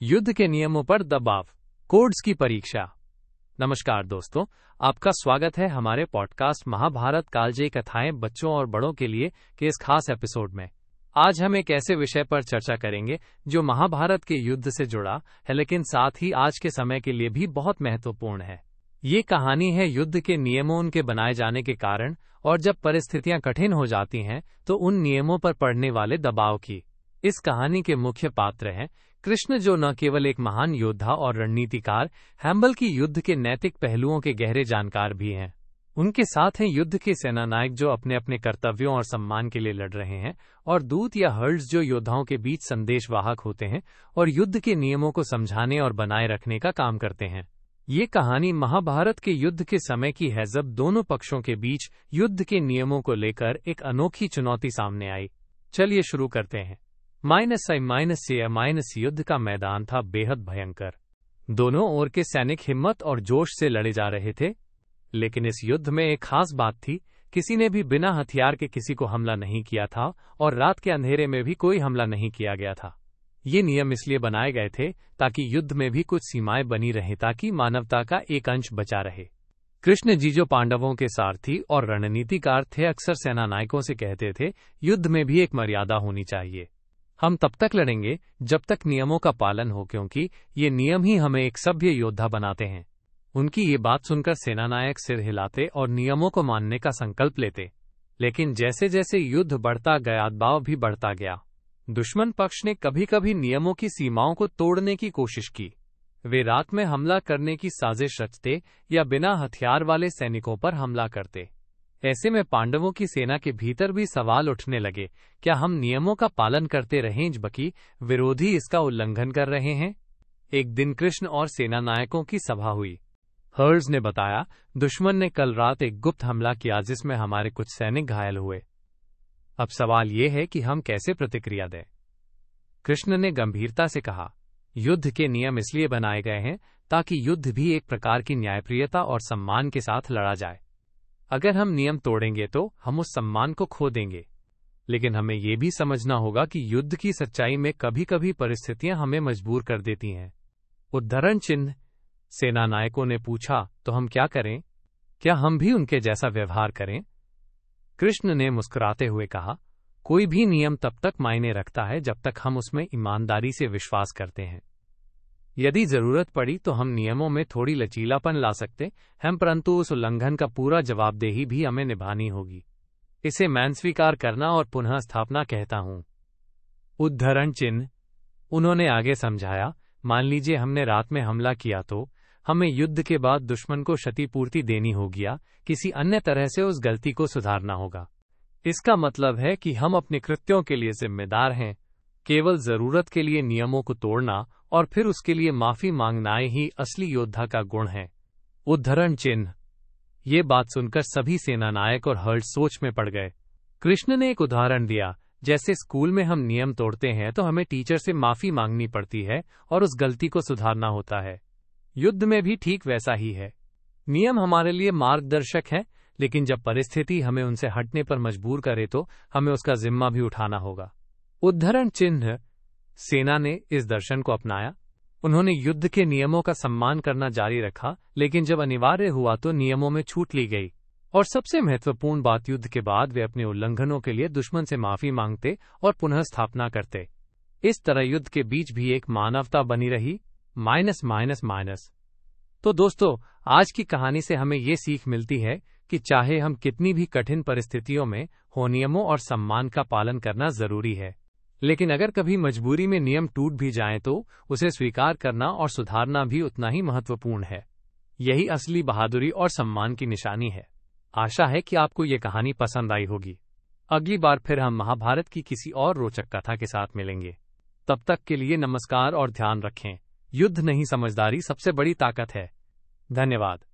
युद्ध के नियमों पर दबाव, कोड्स की परीक्षा। नमस्कार दोस्तों, आपका स्वागत है हमारे पॉडकास्ट महाभारत कालजयी कथाएं बच्चों और बड़ों के लिए के इस खास एपिसोड में। आज हम एक ऐसे विषय पर चर्चा करेंगे जो महाभारत के युद्ध से जुड़ा है, लेकिन साथ ही आज के समय के लिए भी बहुत महत्वपूर्ण है। ये कहानी है युद्ध के नियमों, उनके बनाए जाने के कारण और जब परिस्थितियां कठिन हो जाती हैं तो उन नियमों पर पड़ने वाले दबाव की। इस कहानी के मुख्य पात्र हैं कृष्ण, जो न केवल एक महान योद्धा और रणनीतिकार हैं बल्कि युद्ध के नैतिक पहलुओं के गहरे जानकार भी हैं। उनके साथ हैं युद्ध के सेनानायक जो अपने अपने कर्तव्यों और सम्मान के लिए लड़ रहे हैं, और दूत या हर्ड्स जो योद्धाओं के बीच संदेशवाहक होते हैं और युद्ध के नियमों को समझाने और बनाए रखने का काम करते हैं। ये कहानी महाभारत के युद्ध के समय की है जब दोनों पक्षों के बीच युद्ध के नियमों को लेकर एक अनोखी चुनौती सामने आई। चलिए शुरू करते हैं। -I-C युद्ध का मैदान था बेहद भयंकर। दोनों ओर के सैनिक हिम्मत और जोश से लड़े जा रहे थे, लेकिन इस युद्ध में एक खास बात थी, किसी ने भी बिना हथियार के किसी को हमला नहीं किया था और रात के अंधेरे में भी कोई हमला नहीं किया गया था। ये नियम इसलिए बनाए गए थे ताकि युद्ध में भी कुछ सीमाएं बनी रहे, ताकि मानवता का एक अंश बचा रहे। कृष्ण जी जो पांडवों के सारथी और रणनीतिकार थे, अक्सर सेनानायकों से कहते थे, युद्ध में भी एक मर्यादा होनी चाहिए। हम तब तक लड़ेंगे जब तक नियमों का पालन हो, क्योंकि ये नियम ही हमें एक सभ्य योद्धा बनाते हैं। उनकी ये बात सुनकर सेनानायक सिर हिलाते और नियमों को मानने का संकल्प लेते। लेकिन जैसे जैसे युद्ध बढ़ता गया, दबाव भी बढ़ता गया। दुश्मन पक्ष ने कभी कभी नियमों की सीमाओं को तोड़ने की कोशिश की। वे रात में हमला करने की साजिश रचते या बिना हथियार वाले सैनिकों पर हमला करते। ऐसे में पांडवों की सेना के भीतर भी सवाल उठने लगे, क्या हम नियमों का पालन करते रहें जबकि विरोधी इसका उल्लंघन कर रहे हैं? एक दिन कृष्ण और सेना नायकों की सभा हुई। हर्ड्स ने बताया, दुश्मन ने कल रात एक गुप्त हमला किया जिसमें हमारे कुछ सैनिक घायल हुए। अब सवाल ये है कि हम कैसे प्रतिक्रिया दें। कृष्ण ने गंभीरता से कहा, युद्ध के नियम इसलिए बनाए गए हैं ताकि युद्ध भी एक प्रकार की न्यायप्रियता और सम्मान के साथ लड़ा जाए। अगर हम नियम तोड़ेंगे तो हम उस सम्मान को खो देंगे। लेकिन हमें यह भी समझना होगा कि युद्ध की सच्चाई में कभी कभी परिस्थितियां हमें मजबूर कर देती हैं। उद्धरण चिन्ह। सेना नायकों ने पूछा, तो हम क्या करें? क्या हम भी उनके जैसा व्यवहार करें? कृष्ण ने मुस्कुराते हुए कहा, कोई भी नियम तब तक मायने रखता है जब तक हम उसमें ईमानदारी से विश्वास करते हैं। यदि जरूरत पड़ी तो हम नियमों में थोड़ी लचीलापन ला सकते हैं, परंतु उस उल्लंघन का पूरा जवाबदेही भी हमें निभानी होगी। इसे मैं स्वीकार करना और पुनः स्थापना कहता हूं। उद्धरण चिन्ह। उन्होंने आगे समझाया, मान लीजिए हमने रात में हमला किया तो हमें युद्ध के बाद दुश्मन को क्षतिपूर्ति देनी होगी या किसी अन्य तरह से उस गलती को सुधारना होगा। इसका मतलब है कि हम अपने कृत्यों के लिए जिम्मेदार हैं। केवल जरूरत के लिए नियमों को तोड़ना और फिर उसके लिए माफी मांगना ही असली योद्धा का गुण है। उद्धरण चिन्ह। ये बात सुनकर सभी सेनानायक और हर्ड्स सोच में पड़ गए। कृष्ण ने एक उदाहरण दिया, जैसे स्कूल में हम नियम तोड़ते हैं तो हमें टीचर से माफी मांगनी पड़ती है और उस गलती को सुधारना होता है। युद्ध में भी ठीक वैसा ही है। नियम हमारे लिए मार्गदर्शक हैं, लेकिन जब परिस्थिति हमें उनसे हटने पर मजबूर करे तो हमें उसका जिम्मा भी उठाना होगा। उद्धरण चिन्ह। सेना ने इस दर्शन को अपनाया। उन्होंने युद्ध के नियमों का सम्मान करना जारी रखा, लेकिन जब अनिवार्य हुआ तो नियमों में छूट ली गई। और सबसे महत्वपूर्ण बात, युद्ध के बाद वे अपने उल्लंघनों के लिए दुश्मन से माफी मांगते और पुनः स्थापना करते। इस तरह युद्ध के बीच भी एक मानवता बनी रही। माइनस। तो दोस्तों, आज की कहानी से हमें ये सीख मिलती है कि चाहे हम कितनी भी कठिन परिस्थितियों में हो, नियमों और सम्मान का पालन करना जरूरी है। लेकिन अगर कभी मजबूरी में नियम टूट भी जाएं तो उसे स्वीकार करना और सुधारना भी उतना ही महत्वपूर्ण है। यही असली बहादुरी और सम्मान की निशानी है। आशा है कि आपको ये कहानी पसंद आई होगी। अगली बार फिर हम महाभारत की किसी और रोचक कथा के साथ मिलेंगे। तब तक के लिए नमस्कार और ध्यान रखें। युद्ध नहीं, समझदारी सबसे बड़ी ताकत है। धन्यवाद।